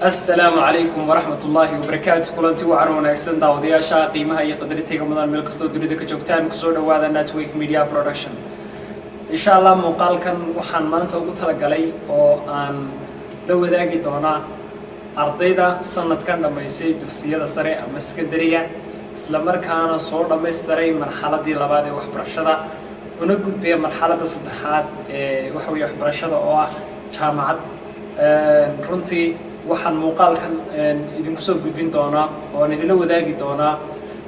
السلام عليكم ورحمة الله وبركاته. كلنتي وعرونا أحسن داوديا شا قيمها هي قدرتي كمان ملك استود دريد كجوكتان كسر وهذا نتويك ميديا برودكشن. إن شاء الله مقال كان وحن ما أنت وقلت لك علي أو أن لو ذا جيتونا أرضيدا سنة كان لما يصير دوسية سريع مسكندرية سلمر كان صور لما يستري مرحلة دي لبعض وحبرشة ونقول بيا مرحلة الصدحات وحوي وحبرشة أو جامعة runtii waxaan muuqaalkan idinku soo gudbin doonaa oo aan idin wadaagi doonaa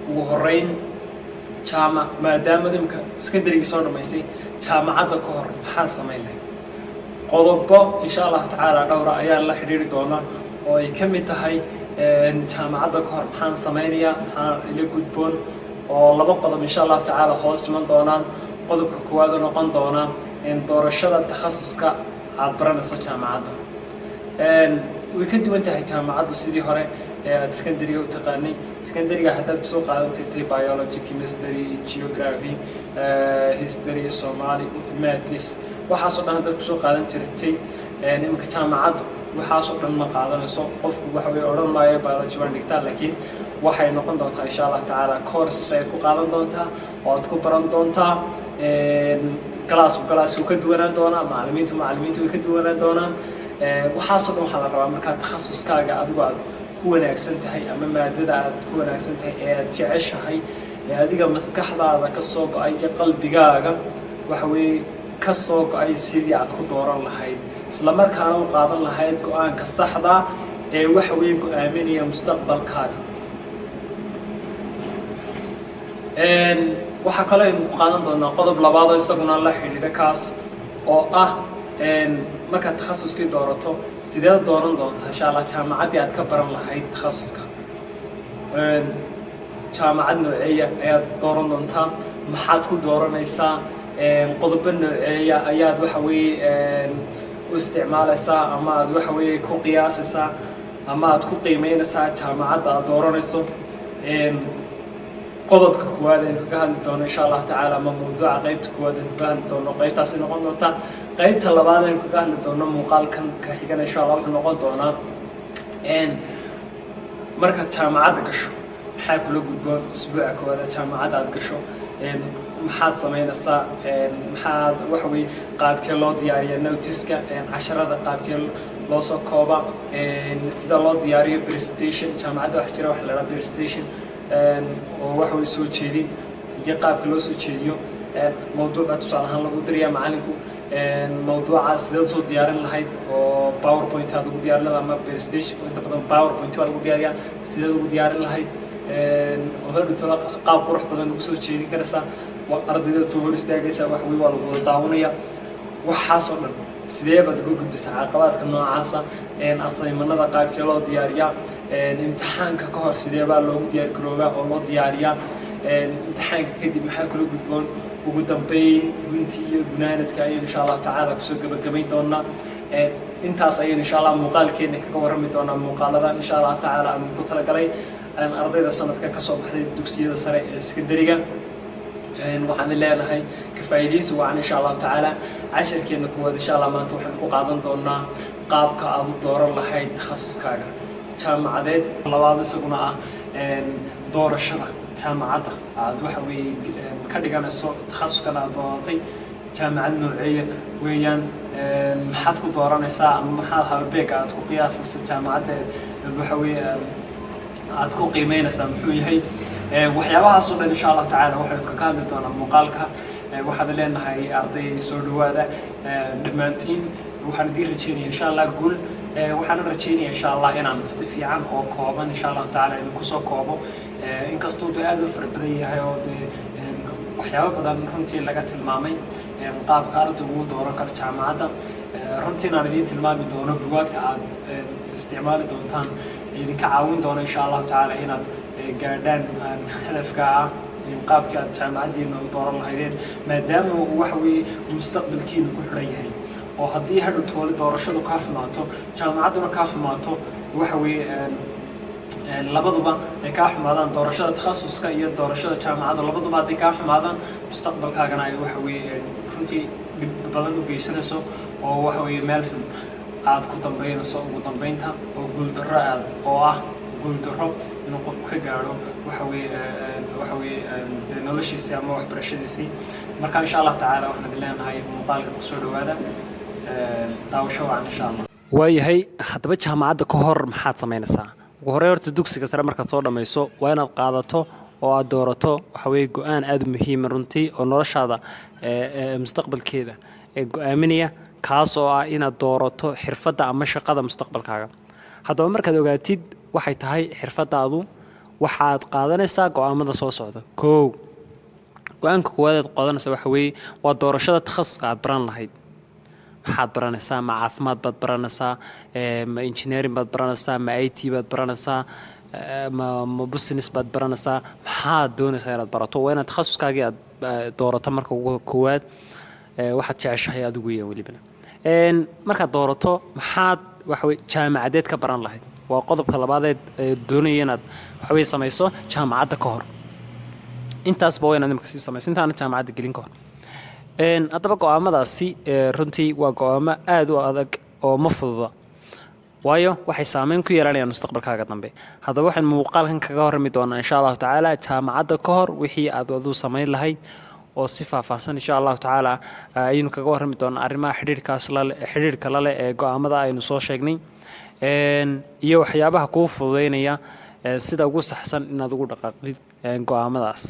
ugu horeyn maadaama imka secondary soo dhamaysay jaamacadda ka hor maxaa sameeyay qodobo insha Allah taala dhowra ayaan la xiriiri doonaa oo ay ka mid tahay jaamacadda ka hor maxaan sameeyaa maxaa ila gudboon oo laba qodob insha Allah taala hoos iman doonaan qodobka koowaad noqon doona doorashada takhasuska aad baranayso jaamacadda way ka duwan tahay jaamacaddu sidii hore aad secondary u taqaanay secondary-ga haddaad ku soo qaadan jirtay biology chemistry geography history Somali maths waxaasoo dhan haddaad ku soo qaadan jirtay imka jaamacaddu waxaasoo dhan ma qaadanayso qofku waxa way oran maayo biology waan dhigtaa laakiin waxay noqon doontaa insha Allah taala courses ay ku qaadan doontaa oo aad ku baran doontaa class ka duwanaan doona macallimiintu way ka duwanaan doonaan waxaasoo dhan waxaa la rabaa markaad takhasuskaaga adigu aad ku wanaagsan tahay ama maadada aad ku wanaagsan tahay ee aad jeceshahay ee adiga maskaxdaada ka soo go'ay iyo qalbigaaga waxa weeye ka soo go'ay sidii aad ku dooran lahayd isla markaana u qaadan lahayd go'aanka saxda ee waxa weeye go'aaminaya mustaqbalkaaga waxa kale aynu ku qaadan doonaa qodob labaad oo isaguna la xiriira kaas oo ah markaad takhasuskii doorato sidee dooran doontaa insha Allah jaamacaddii aad ka baran lahayd takhasuska jaamacad nooceeya ayaad dooran doontaa maxaad ku dooranaysaa qodobo nooceeya ayaad waxa weeye u isticmaalaysaa ama aad waxa weeye ku qiyaasaysaa ama aad ku qiimeynaysaa jaamacadda aad dooranayso qodobka koowaad ee ka hadli doono insha Allah taala ama mawduuca qaybta koowaad ee ka hadli doono qaybtaasi noqon doonta qaybta labaad ee ka hadli doono muuqaalkan ka xigana insha Allah wuxuu noqon doonaa marka jaamacadda gasho maxaa kula gudboon usbuuca koowaad jaamacadda aad gasho maxaad sameynaysaa maxaad waxa weeye qaabkee loo diyaariyo notice-ka casharada qaabkee loo soo kooba sida loo diyaariyo presentation jaamacadda waxa jira wax la yiraahdo presentation oo waxa way soo jeedin iyo qaabka loo soo jeediyo mawduuca tusaale ahaan lagu diriyaa macallinku mawduucaas sidee soo diyaarin lahayd oo PowerPoint aad ugu diyaarin lahayd ama presentation inta badan PowerPoint waa lagu diyaariyaa sidee ugu diyaarin lahayd oo hadda qaab qurux badan ugu soo jeedin karaysaa ardayda soo hor istaagaysa wax way waa lagu daawanaya waxaasoo dhan sidee baad uga gudbisaa caqabadaadka noocaasa assignment-nada qaabkee loo diyaariyaa imtixaanka ka hor sidee baa loogu diyaar garoobaa oo loo diyaariyaa imtixaanka kadib maxaa kula gudboon ugu dambeyn gunti iyo gunaanadka ayaynu insha Allah taala kusoo gabagabayn doonaa intaas ayaynu insha Allah muuqaalkeena kaga warrami doonaa muuqaaladan insha Allah taala aan ku talagalay ardayda sanadka ka soo baxday dugsiyada sare ee secondary-ga waxaan leenahay ka faa'iideysi waan insha Allah taala casharkeena koowaad insha Allah maanta waxaan ku qaadan doonaa qaabka aad u dooran lahayd takhasuskaaga jaamacadeed labaad isaguna ah doorashada jaamacadda aad waxa weeye ka dhiganayso takhasuska aad dooratay jaamacad nooceeya weeyaan maxaad ku dooranaysaa ama maxaad halbeeg aad ku qiyaasaysaa jaamacadda waxa weeye aad ku qiimeynaysaa muxuu yahay waxyaabahaas oo dhan insha Allah taala waxaynu ka hadli doonaa muuqaalka waxaan leenahay arday soo dhawaada dhammaantiin waxaan idin rajeynayaa insha Allah guul waxaan rajeynayaa insha Allah inaan si fiican oo kooban insha Allah taala idinku soo koobo inkastoo aad u farbadan yahay oo waxyaabo badan runtii laga tilmaamay qaabka ardaygu uu dooran karo jaamacadda runtii aan idin tilmaami doono buugaagta aad isticmaali doontaan idinka caawin doono insha Allah taala inaad gaadhaan hadafka qaabkii aad jaamacaddiina u dooran lahaydeen maadaama uu waxa weeye mustaqbalkiina ku xiran yahay oo haddii hadhow toole doorashadu kaa xumaato jaamacadduna kaa xumaato waxa weeye labaduba ay kaa xumaadaan doorashada takhasuska iyo doorashada jaamacadda labaduba hadday kaa xumaadaan mustaqbalkaagana ay waxa weeye runtii dhib badan u geysanayso oo waxa weeye meel xun aad ku dambeynayso ugu dambeynta oo guuldarro aad oo ah guuldarro inuu qofku ka gaadho waxa weeye noloshiisii ama waxbarashadiisii marka insha Allah tacaala waxaan idin leenahay muuqaalka ku soo dhawaada daawasho wacan insha Allah waayahay haddaba jaamacadda ka hor maxaad samaynaysaa ugu horey horta dugsiga sare markaad soo dhamayso waa inaad qaadato oo aad doorato waxa weeye go'aan aad muhiim runtii oo noloshaada mustaqbalkeeda go'aaminaya kaas oo ah inaad doorato xirfadda ama shaqada mustaqbalkaaga haddaba markaad ogaatid waxay tahay xirfadaadu waxaad qaadanaysaa go'aamada soo socda koow go'aanka koowaad aad qaadanaysaa waxa weeye waa doorashada takhasuska aad baran lahayd maxaad baranaysaa ma caafimaad baad baranaysaa ma engineering baad baranaysaa ma IT baad baranaysaa ma business baad baranaysaa maxaad doonaysaa inaad barato waa inaad takhasuskaagii aad doorato marka ugu koowaad waxaad jeceshahay adigu iyo weliba markaad doorato maxaad waxa weeye jaamacadeed ka baran lahayd waa qodobka labaad ee doonaya inaad waxa weeye samayso jaamacadda ka hor intaasba waa inaad imika sii samayso intaana jaamacadda gelin ka hor haddaba go'aamadaasi runtii waa go'aamo aad u adag oo ma fududa waayo waxay saameyn ku yeelanayaan mustaqbalkaaga dambe haddaba waxaan muuqaalkan kaga horrami doonaa insha allahu tacaala jaamacadda ka hor wixii aad adu samayn lahayd oo si faahfaahsan insha allahu tacaala ayaynu kaga warrami doonaa arrimaha xidhiidhka la leh ee go'aamada aynu soo sheegnay iyo waxyaabaha kuu fududeynaya sida ugu saxsan inaad ugu dhaqaaqdid go'aamadaas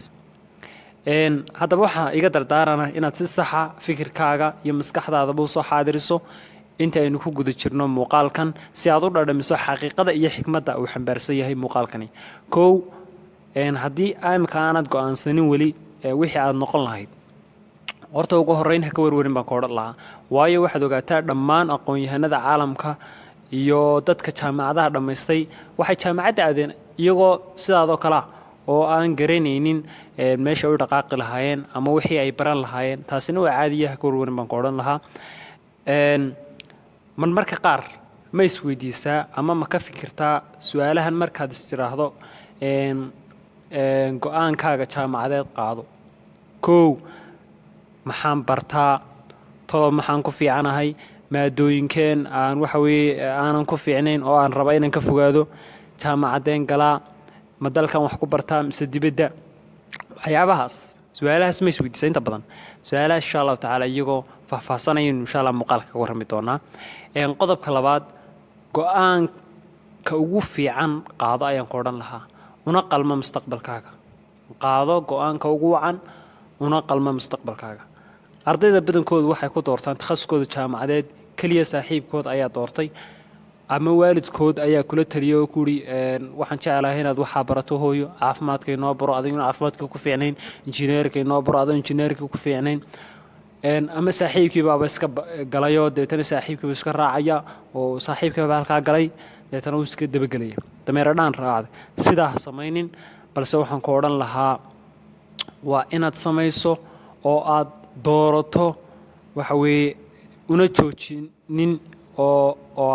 haddaba waxaa iga dardaarana inaad si saxa fikirkaaga iyo maskaxdaadaba usoo xaadiriso inta aynu ku guda jirno muuqaalkan si aad u dhadhamiso xaqiiqada iyo xikmadda uu xambaarsan yahay muuqaalkani kow haddii imika aanad go'aansanin weli wixii aad noqon lahayd horta ugu horreyn ha ka warwarin baan ka odhan lahaa waayo waxaad ogaataa dhammaan aqoon-yahanada caalamka iyo dadka jaamacadaha dhammaystay waxay jaamacadda aadeen iyagoo sidaadoo kale ah oo aan garanaynin meesha u dhaqaaqi lahaayeen ama wixii ay baran lahaayeen taasina waa caadiya ha ka warwarin baan ka odhan lahaa marmarka qaar ma isweydiisaa ama ma ka fikirtaa su-aalahan markaad istiraahdo go'aankaaga jaamacadeed qaado kow maxaan bartaa tolob maxaan ku fiicanahay maadooyinkeen aan waxa weeye aanan ku fiicnayn oo aan raba inaan ka fogaado jaamacadeen galaa ma dalkan wax ku bartaa mise dibadda waxyaabahaas su-aalahaas ma isweydiisa inta badan su-aalahaas insha allahu tacaala iyagoo faahfaahsanayaynu insha allah muuqaalka kaga warrami doonaa qodobka labaad go'aanka ugu fiican qaado ayaan ku odhan lahaa una qalma mustaqbalkaaga qaado go'aanka ugu wacan una qalma mustaqbalkaaga ardayda badankoodu waxay ku doortaan takhasuskooda jaamacadeed keliya saaxiibkood ayaa doortay ama waalidkood ayaa kula taliyay oo kuri waxaan jecelahay inaad waxaa barato hooyo caafimaadka inoo baro adiguna caafimaadka ku fiicnayn injineerka inoo baro adiguna injineerka ku fiicnayn ama saaxiibkii baaba iska galayoo deetana saaxiibkiiba iska raacaya oo saaxiibkiiba halkaa galay deetana uu iska dabagelaya dameero dhaan raacday sidaa ha samaynin balse waxaan ku odhan lahaa waa inaad samayso oo aad doorato waxa weeye una joojinin oo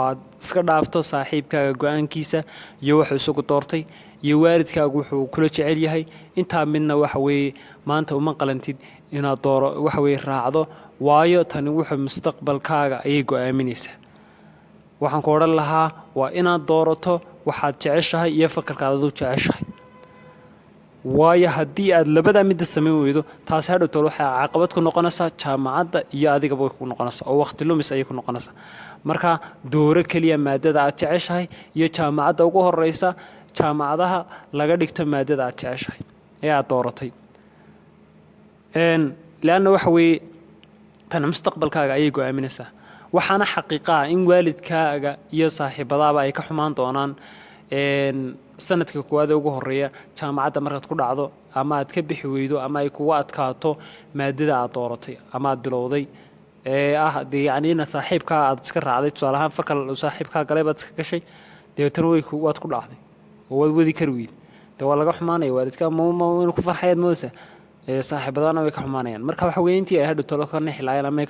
aad iska dhaafto saaxiibkaaga go'aankiisa iyo wuxuu isagu doortay iyo waalidkaagu wuxuu kula jecel yahay intaa midna waxa weeye maanta uma qalantid inaad waxa weeye raacdo waayo tani wuxuu mustaqbalkaaga ayay go'aaminaysaa waxaan ku odhan lahaa waa inaad doorato waxaad jeceshahay iyo fakarkaad aduu jeceshahay waayo haddii aad labadaa midda samayn weydo taasi hadhow tol waxay caqabad ku noqonaysaa jaamacadda iyo adigaba way ku noqonaysaa oo waqti lumis ayay ku noqonaysaa marka dooro keliya maadada aad jeceshahay iyo jaamacadda ugu horeysa jaamacadaha laga dhigto maadada aad jeceshahay ee aad dooratay leanna waxa weeye tan mustaqbalkaaga ayay go'aaminaysaa waxaana xaqiiqa ah in waalidkaaga iyo saaxiibadaaba ay ka xumaan doonaan sanadka koowaad ugu horeeya jaamacadda markaad ku dhacdo ama aad ka bixi weydo ama ay kugu adkaato maadada aad dooratay ama aad bilowday yani inaad saaxiibkaa aad iska raacday tusaale ahaan fakal saaxiibkaa galay baad iska gashay dabeetana waad ku dhacday oo waad wadi kari weyday dee waa laga xumaanaya waalidkaa inu ku farxayaad moodaysaa saaxiibadana way ka xumaanayaan marka waxa weeye intii ay hadhow tolo ka nixi lahaayeen ama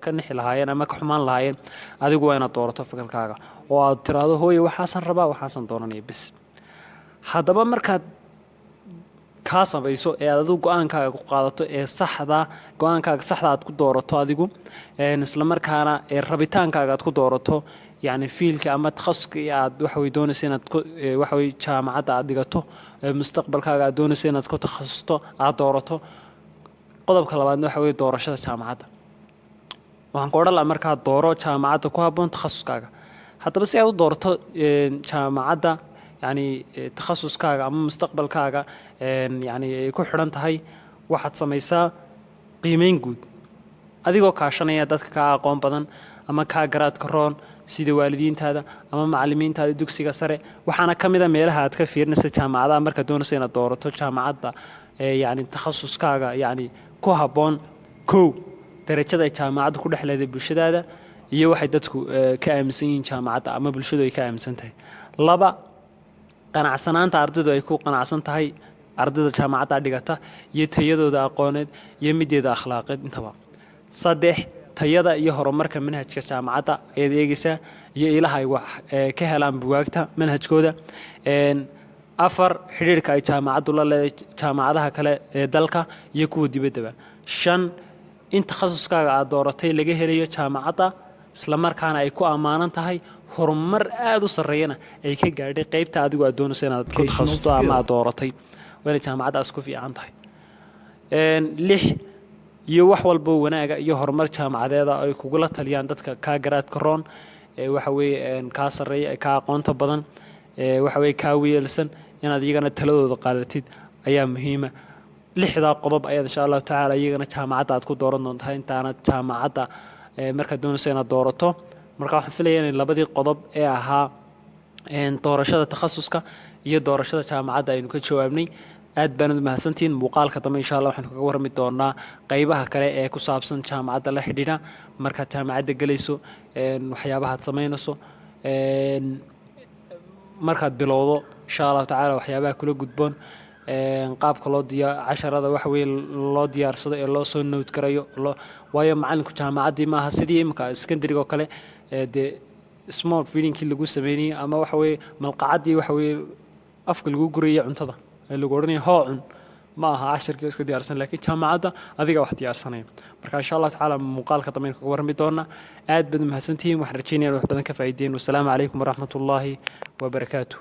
ka nixi lahaayeen ama ka xumaan lahaayeen adigu waa inaad doorato fakalkaaga oo aad tiraahdo hooye waxaasan rabaa waxaasan dooranaya bes haddaba markaad kaa samayso ee aad adigu go-aankaaga ku qaadato ee saxda go-aankaaga saxda aad ku doorato adigu isla markaana ee rabitaankaaga aad ku doorato يعني fiilka ama takhasuska aad waxa way doonaysaa inaad waxa way jaamacadda aad dhigato mustaqbalkaaga aad doonaysaa inaad ku takhasusto aad doorato qodobka labaadna waxa way doorashada jaamacadda waxaan ku oran lahaa markaa dooro jaamacadda ku habboon takhasuskaaga haddaba si aad u doorato jaamacadda يعني takhasuskaaga ama mustaqbalkaaga يعني ku xiran tahay waxaad samaysaa qiimeyn guud adigoo kaashanaya dadka ka aqoon badan ama ka garaadka roon sida waalidiintaada ama macallimiintaada dugsiga sare waxaana kamid ah meelaha aad ka fiirinaysa jaamacadaha marka doonaysa inaad doorato jaamacadda يعني takhasuskaaga يعني ku habboon kow darajada ay jaamacaddu ku dhex leedahay bulshadaada iyo waxay dadku ka aaminsan yihiin jaamacadda ama bulshadu ay ka aaminsan tahay laba qanacsanaanta ardaydu ay ku qanacsan tahay ardayda jaamacadda dhigata iyo tayadooda aqooneed iyo mideeda akhlaaqeed intaba saddex tayada iyo horumarka manhajka jaamacadda ayaad eegaysaa iyo ilaha ay wax ka helaan buugaagta manhajkooda afar xiriirka ay jaamacaddu la leedahay jaamacadaha kale ee dalka iyo kuwa dibaddaba shan in takhasuskaaga aad dooratay laga helayo jaamacadda isla markaana ay ku amaanan tahay horumar aad u sareeyana ay ka gaadhay qaybta adigu aad doonayso inaad ku takhasusto ama aad dooratay wayna jaamacaddaas ku fiican tahay lix iyo wax walba wanaaga iyo horumar jaamacadeeda ay kugula taliyaan dadka ka garaadka roon waxa weeye ka sareeya ka aqoonta badan waxa weeye ka weelsan inaad iyagana taladooda qaadatid ayaa muhiima lixda qodob ayaa insha Allah taala iyagana jaamacadda aad ku dooran doontaa intaana jaamacadda marka doonayso inaad doorato marka waxaan filayaa in labadii qodob ee ahaa doorashada takhasuska iyo doorashada jaamacadda aynu ka jawaabnay aad baan u mahadsantiin muuqaalka dambe insha Allah waxaan kaga warami doonaa qaybaha kale ee ku saabsan jaamacadda la xidhiidha marka jaamacadda galayso waxyaabaha aad sameynayso markaad bilowdo insha Allah taala waxyaabaha kula gudboon qaabka loo casharada wax weey loo diyaarsado ee loo soo note garayo waayo macalinku jaamacadii maaha sidii imka secondary oo kale de small feedingkii lagu sameeyay ama wax weey malqacadii wax weey afka lagu guriyay cuntada lagu oranayo hoocun ma aha casharkii iska diyaarsan laakiin jaamacadda adiga wax diyaarsanay marka insha Allah taala muuqaalka dambe ka warmi doona aad baad mahadsantiin wax rajaynayaa wax badan ka faa'iideen wassalaamu calaykum waraxmatullaahi wabarakaatuh